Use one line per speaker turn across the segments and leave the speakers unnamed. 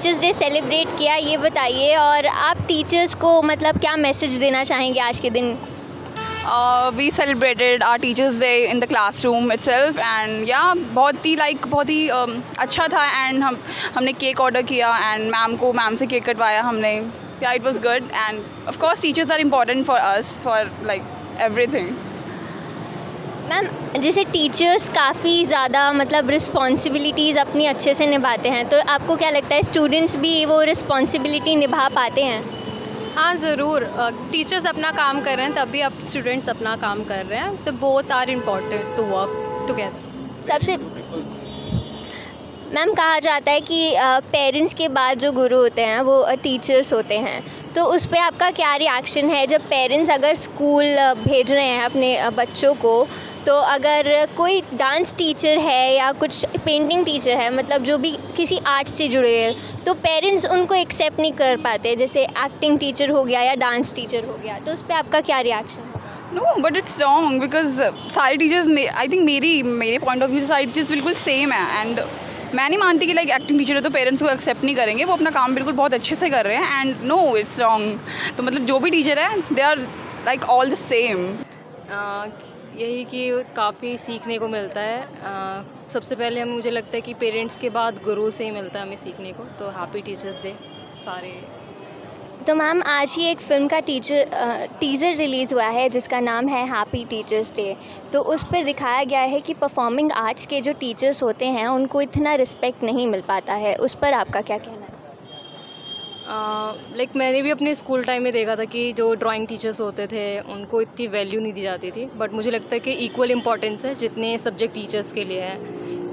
Teachers day celebrate किया, ये बताइए, और आप टीचर्स को मतलब क्या मैसेज देना चाहेंगे आज के दिन?
We celebrated our Teachers Day in the classroom itself and yeah, बहुत ही अच्छा था and हमने केक ऑर्डर किया and मैम से केक कटवाया हमने. Yeah, it was good and of course teachers are important for us for like everything.
Ma'am, जैसे teachers काफ़ी ज़्यादा मतलब रिस्पॉन्सिबिलिटीज़ अपनी अच्छे से निभाते हैं, तो आपको क्या लगता है स्टूडेंट्स भी वो रिस्पॉन्सिबिलिटी निभा पाते हैं?
हाँ ज़रूर, टीचर्स अपना काम कर रहे हैं तभी अब स्टूडेंट्स अपना काम कर रहे हैं, तो both are important to work together.
सबसे मैम, कहा जाता है कि पेरेंट्स के बाद जो गुरु होते हैं वो टीचर्स होते हैं, तो उस पे आपका क्या रिएक्शन है जब पेरेंट्स अगर स्कूल भेज रहे हैं अपने बच्चों को, तो अगर कोई डांस टीचर है या कुछ पेंटिंग टीचर है, मतलब जो भी किसी आर्ट से जुड़े हैं, तो पेरेंट्स उनको एक्सेप्ट नहीं कर पाते, जैसे एक्टिंग टीचर हो गया या डांस टीचर हो गया, तो उस पर आपका क्या रिएक्शन है?
No, but it's wrong because सारे टीचर्स आई थिंक मेरे पॉइंट ऑफ व्यू से सारे टीचर्स बिल्कुल सेम है एंड मैं नहीं मानती कि लाइक एक्टिंग टीचर है तो पेरेंट्स को एक्सेप्ट नहीं करेंगे. वो अपना काम बिल्कुल बहुत अच्छे से कर रहे हैं एंड नो इट्स रॉन्ग. तो मतलब जो भी टीचर है they are like all the same.
यही कि काफ़ी सीखने को मिलता है. सबसे पहले मुझे लगता है कि पेरेंट्स के बाद गुरु से ही मिलता है हमें सीखने को. तो हैप्पी टीचर्स डे सारे.
तो मैम, आज ही एक फ़िल्म का टीज़र रिलीज़ हुआ है जिसका नाम है हैप्पी टीचर्स डे. तो उस पर दिखाया गया है कि परफॉर्मिंग आर्ट्स के जो टीचर्स होते हैं उनको इतना रिस्पेक्ट नहीं मिल पाता है. उस पर आपका क्या कहना है?
मैंने भी अपने स्कूल टाइम में देखा था कि जो ड्राइंग टीचर्स होते थे उनको इतनी वैल्यू नहीं दी जाती थी, बट मुझे लगता है कि इक्वल इम्पॉर्टेंस है जितने सब्जेक्ट टीचर्स के लिए है,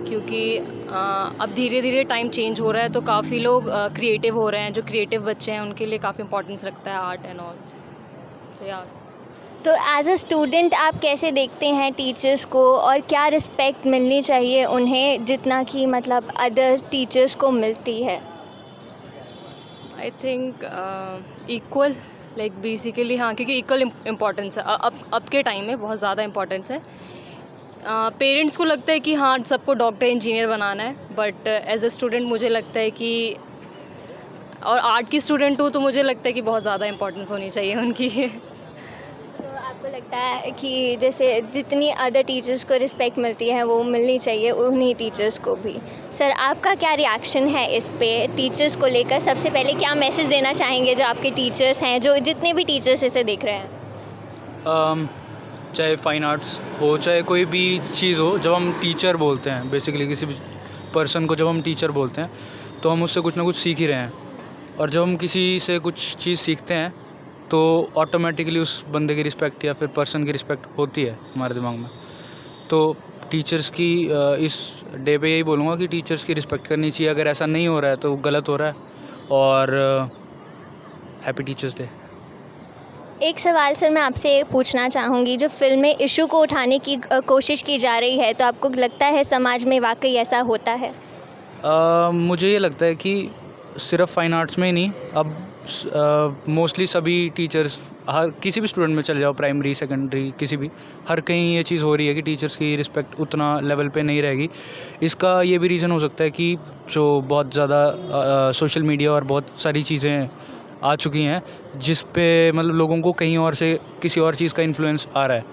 क्योंकि अब धीरे धीरे टाइम चेंज हो रहा है तो काफ़ी लोग क्रिएटिव हो रहे हैं. जो क्रिएटिव बच्चे हैं उनके लिए काफ़ी इंपॉर्टेंस रखता है आर्ट एंड ऑल. तो यार,
तो एज अ स्टूडेंट आप कैसे देखते हैं टीचर्स को, और क्या रिस्पेक्ट मिलनी चाहिए उन्हें जितना कि मतलब अदर टीचर्स को मिलती है?
I think equal, like basically हाँ, क्योंकि इक्वल इम्पॉर्टेंस है अब के टाइम में, बहुत ज़्यादा इम्पॉर्टेंस है. पेरेंट्स को लगता है कि हाँ सबको डॉक्टर इंजीनियर बनाना है, बट एज अ स्टूडेंट मुझे लगता है कि, और आर्ट की स्टूडेंट हूँ तो मुझे लगता है कि बहुत ज़्यादा इंपॉर्टेंस होनी चाहिए उनकी.
तो आपको लगता है कि जैसे जितनी अदर टीचर्स को रिस्पेक्ट मिलती है वो मिलनी चाहिए उन्हीं टीचर्स को भी. सर, आपका क्या रिएक्शन है इस पे टीचर्स को लेकर? सबसे पहले क्या मैसेज देना चाहेंगे जो आपके टीचर्स हैं, जो जितने भी टीचर्स इसे देख रहे हैं?
चाहे फ़ाइन आर्ट्स हो, चाहे कोई भी चीज़ हो, जब हम टीचर बोलते हैं, बेसिकली किसी भी पर्सन को जब हम टीचर बोलते हैं तो हम उससे कुछ ना कुछ सीख ही रहे हैं. और जब हम किसी से कुछ चीज़ सीखते हैं तो ऑटोमेटिकली उस बंदे की रिस्पेक्ट या फिर पर्सन की रिस्पेक्ट होती है हमारे दिमाग में. तो टीचर्स की इस डे पे यही बोलूँगा कि टीचर्स की रिस्पेक्ट करनी चाहिए. अगर ऐसा नहीं हो रहा है तो गलत हो रहा है. और हैप्पी टीचर्स डे.
एक सवाल सर मैं आपसे पूछना चाहूँगी, जो फिल्म में इशू को उठाने की कोशिश की जा रही है, तो आपको लगता है समाज में वाकई ऐसा होता है?
मुझे ये लगता है कि सिर्फ फ़ाइन आर्ट्स में ही नहीं, अब मोस्टली सभी टीचर्स, हर किसी भी स्टूडेंट में चले जाओ, प्राइमरी सेकेंडरी किसी भी, हर कहीं ये चीज़ हो रही है कि टीचर्स की रिस्पेक्ट उतना लेवल पे नहीं रहेगी. इसका ये भी रीज़न हो सकता है कि जो बहुत ज़्यादा सोशल मीडिया और बहुत सारी चीज़ें आ चुकी हैं जिस पे मतलब लोगों को कहीं और से किसी और चीज़ का इन्फ्लुएंस आ रहा है,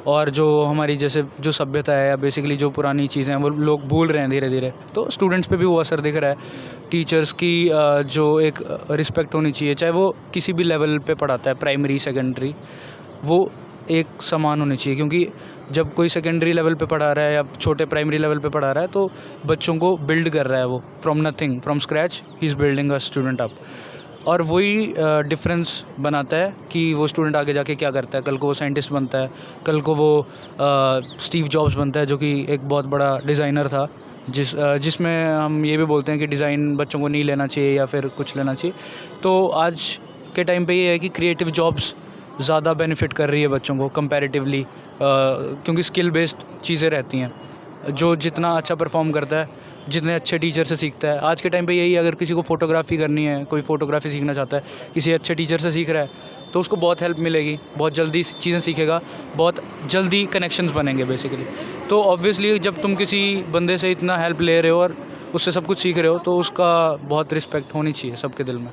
और जो हमारी जैसे जो सभ्यता है या बेसिकली जो पुरानी चीज़ें हैं वो लोग भूल रहे हैं धीरे धीरे. तो स्टूडेंट्स पे भी वो असर दिख रहा है. टीचर्स की जो एक रिस्पेक्ट होनी चाहिए, चाहे वो किसी भी लेवल पे पढ़ाता है, प्राइमरी सेकेंडरी, वो एक समान होनी चाहिए. क्योंकि जब कोई सेकेंडरी लेवल पे पढ़ा रहा है या छोटे प्राइमरी लेवल पे पढ़ा रहा है तो बच्चों को बिल्ड कर रहा है वो from nothing, from scratch he is building a student up. और वही डिफरेंस बनाता है कि वो स्टूडेंट आगे जाके क्या करता है. कल को वो साइंटिस्ट बनता है, कल को वो स्टीव जॉब्स बनता है जो कि एक बहुत बड़ा डिज़ाइनर था, जिसमें हम ये भी बोलते हैं कि डिज़ाइन बच्चों को नहीं लेना चाहिए या फिर कुछ लेना चाहिए. तो आज के टाइम पे ये है कि क्रिएटिव जॉब्स ज़्यादा बेनिफिट कर रही है बच्चों को कंपैरेटिवली, क्योंकि स्किल बेस्ड चीज़ें रहती हैं. जो जितना अच्छा परफॉर्म करता है, जितने अच्छे टीचर से सीखता है. आज के टाइम पे यही, अगर किसी को फ़ोटोग्राफी करनी है, कोई फ़ोटोग्राफी सीखना चाहता है, किसी अच्छे टीचर से सीख रहा है तो उसको बहुत हेल्प मिलेगी, बहुत जल्दी चीज़ें सीखेगा, बहुत जल्दी कनेक्शंस बनेंगे बेसिकली. तो ऑब्वियसली जब तुम किसी बंदे से इतना हेल्प ले रहे हो और उससे सब कुछ सीख रहे हो, तो उसका बहुत रिस्पेक्ट होनी चाहिए सबके दिल में।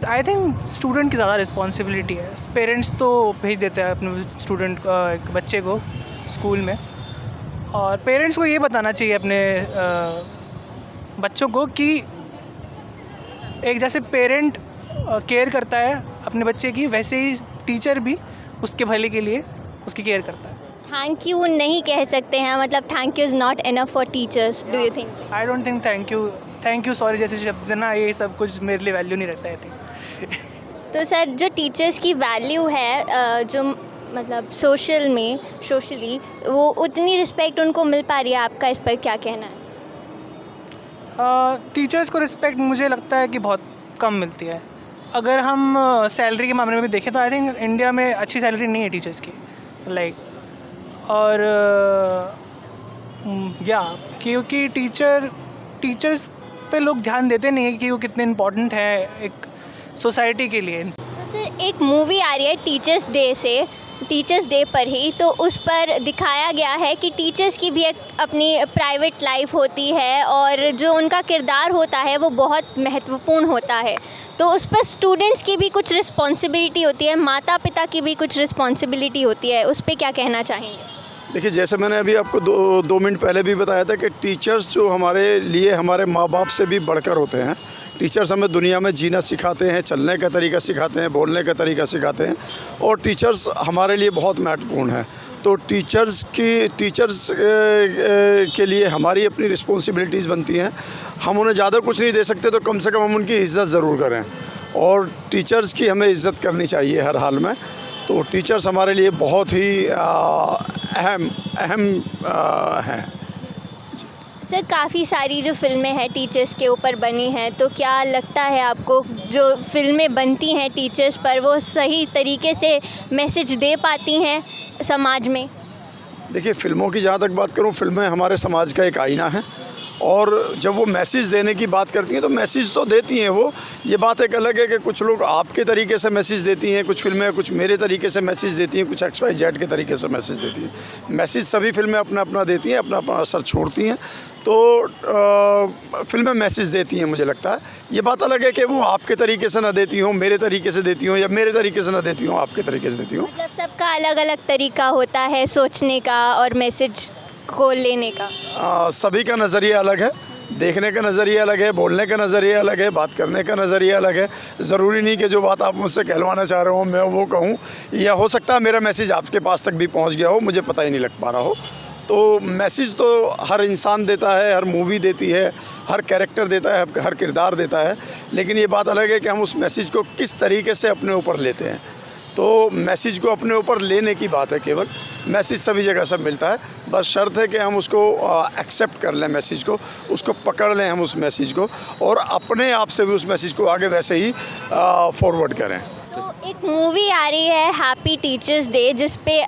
आई थिंक स्टूडेंट की ज़्यादा रिस्पॉन्सिबिलिटी है। पेरेंट्स तो भेज देते हैं अपने स्टूडेंट एक बच्चे को स्कूल में, और पेरेंट्स को ये बताना चाहिए अपने बच्चों को कि एक जैसे पेरेंट केयर करता है अपने बच्चे की, वैसे ही टीचर भी उसके भले के लिए उसकी केयर करता है।
थैंक यू नहीं कह सकते हैं, मतलब thank you is not enough for teachers, do you think?
I don't think thank you sorry जैसे शब्द ना, ये सब कुछ मेरे लिए वैल्यू नहीं रखता है।
तो सर, जो टीचर्स की वैल्यू है जो मतलब सोशली वो उतनी रिस्पेक्ट उनको मिल पा रही है, आपका इस पर क्या कहना है?
टीचर्स को रिस्पेक्ट मुझे लगता है कि बहुत कम मिलती है। अगर हम सैलरी के मामले में भी देखें तो आई थिंक इंडिया में अच्छी सैलरी नहीं है टीचर्स की, और या क्योंकि टीचर्स पे लोग ध्यान देते नहीं है कि वो कितने इम्पोर्टेंट है एक सोसाइटी के लिए।
तो सर, एक मूवी आ रही है टीचर्स डे पर ही, तो उस पर दिखाया गया है कि टीचर्स की भी एक अपनी प्राइवेट लाइफ होती है और जो उनका किरदार होता है वो बहुत महत्वपूर्ण होता है। तो उस पर स्टूडेंट्स की भी कुछ रिस्पॉन्सिबिलिटी होती है, माता पिता की भी कुछ रिस्पॉन्सिबिलिटी होती है, उस पर क्या कहना चाहेंगे?
देखिए, जैसे मैंने अभी आपको दो मिनट पहले भी बताया था कि टीचर्स जो हमारे लिए हमारे माँ बाप से भी बढ़कर होते हैं। टीचर्स हमें दुनिया में जीना सिखाते हैं, चलने का तरीका सिखाते हैं, बोलने का तरीका सिखाते हैं, और टीचर्स हमारे लिए बहुत महत्वपूर्ण है। तो टीचर्स के लिए हमारी अपनी रिस्पॉन्सिबिलिटीज़ बनती हैं। हम उन्हें ज़्यादा कुछ नहीं दे सकते, तो कम से कम हम उनकी इज़्ज़त ज़रूर करें, और टीचर्स की हमें इज़्ज़त करनी चाहिए हर हाल में। तो टीचर्स हमारे लिए बहुत ही अहम हैं।
सर, काफ़ी सारी जो फिल्में हैं टीचर्स के ऊपर बनी हैं, तो क्या लगता है आपको जो फिल्में बनती हैं टीचर्स पर वो सही तरीके से मैसेज दे पाती हैं समाज में?
देखिए, फ़िल्मों की जहाँ तक बात करूँ, फ़िल्में हमारे समाज का एक आईना है, और जब वो मैसेज देने की बात करती हैं तो मैसेज तो देती हैं वो। ये बात एक अलग है कि कुछ लोग आपके तरीके से मैसेज देती हैं, कुछ फिल्में कुछ मेरे तरीके से मैसेज देती हैं, कुछ XYZ के तरीके से मैसेज देती हैं। मैसेज सभी फिल्में अपना अपना देती हैं, अपना अपना असर छोड़ती हैं। तो फिल्में मैसेज देती हैं, मुझे लगता है। ये बात अलग है कि वो आपके तरीके से ना देती हों, मेरे तरीके से देती हों, या मेरे तरीके से ना देती हों, आपके तरीके से देती हों।
मतलब सबका अलग अलग तरीका होता है सोचने का और मैसेज को लेने का।
सभी का नज़रिया अलग है, देखने का नज़रिया अलग है, बोलने का नज़रिया अलग है, बात करने का नज़रिया अलग है। ज़रूरी नहीं कि जो बात आप मुझसे कहलवाना चाह रहे हो मैं वो कहूँ, या हो सकता है मेरा मैसेज आपके पास तक भी पहुँच गया हो, मुझे पता ही नहीं लग पा रहा हो। तो मैसेज तो हर इंसान देता है, हर मूवी देती है, हर कैरेक्टर देता है, हर किरदार देता है, लेकिन ये बात अलग है कि हम उस मैसेज को किस तरीके से अपने ऊपर लेते हैं। तो मैसेज को अपने ऊपर लेने की बात है केवल। मैसेज सभी जगह सब मिलता है, बस शर्त है कि हम उसको एक्सेप्ट कर लें, मैसेज को, उसको पकड़ लें हम उस मैसेज को, और अपने आप से भी उस मैसेज को आगे वैसे ही फॉरवर्ड करें।
तो एक मूवी आ रही है हैप्पी टीचर्स डे, जिस पे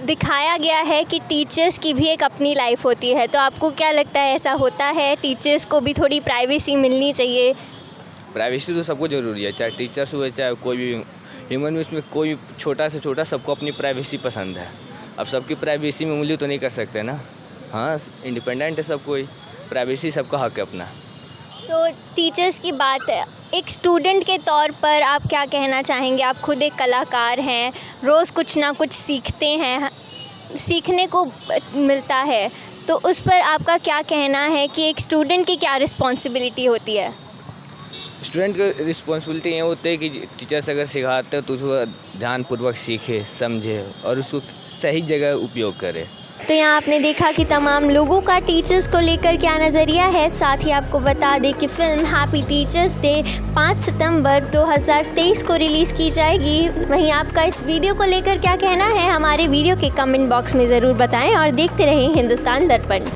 दिखाया गया है कि टीचर्स की भी एक अपनी लाइफ होती है। तो आपको क्या लगता है, ऐसा होता है? टीचर्स को भी थोड़ी प्राइवेसी मिलनी चाहिए?
प्राइवेसी तो सबको ज़रूरी है, चाहे टीचर्स हुए चाहे कोई भी ह्यूमन बीइंग में, कोई छोटा से छोटा, सबको अपनी प्राइवेसी पसंद है। अब सबकी प्राइवेसी में उंगली तो नहीं कर सकते ना। हाँ, इंडिपेंडेंट है सब कोई, प्राइवेसी सबका हक है अपना।
तो टीचर्स की बात है, एक स्टूडेंट के तौर पर आप क्या कहना चाहेंगे? आप खुद एक कलाकार हैं, रोज़ कुछ ना कुछ सीखते हैं, सीखने को मिलता है, तो उस पर आपका क्या कहना है कि एक स्टूडेंट की क्या रिस्पॉन्सिबिलिटी होती है?
स्टूडेंट की रिस्पॉन्सिबिलिटी ये होती है कि टीचर्स अगर सिखाते हो तो उसको ध्यानपूर्वक सीखे, समझे और उसको सही जगह उपयोग करे।
तो यहाँ आपने देखा कि तमाम लोगों का टीचर्स को लेकर क्या नज़रिया है। साथ ही आपको बता दें कि फ़िल्म हैप्पी टीचर्स डे 5 सितंबर 2023 को रिलीज़ की जाएगी। वहीं आपका इस वीडियो को लेकर क्या कहना है, हमारे वीडियो के कमेंट बॉक्स में ज़रूर बताएं और देखते रहें हिंदुस्तान दर्पण।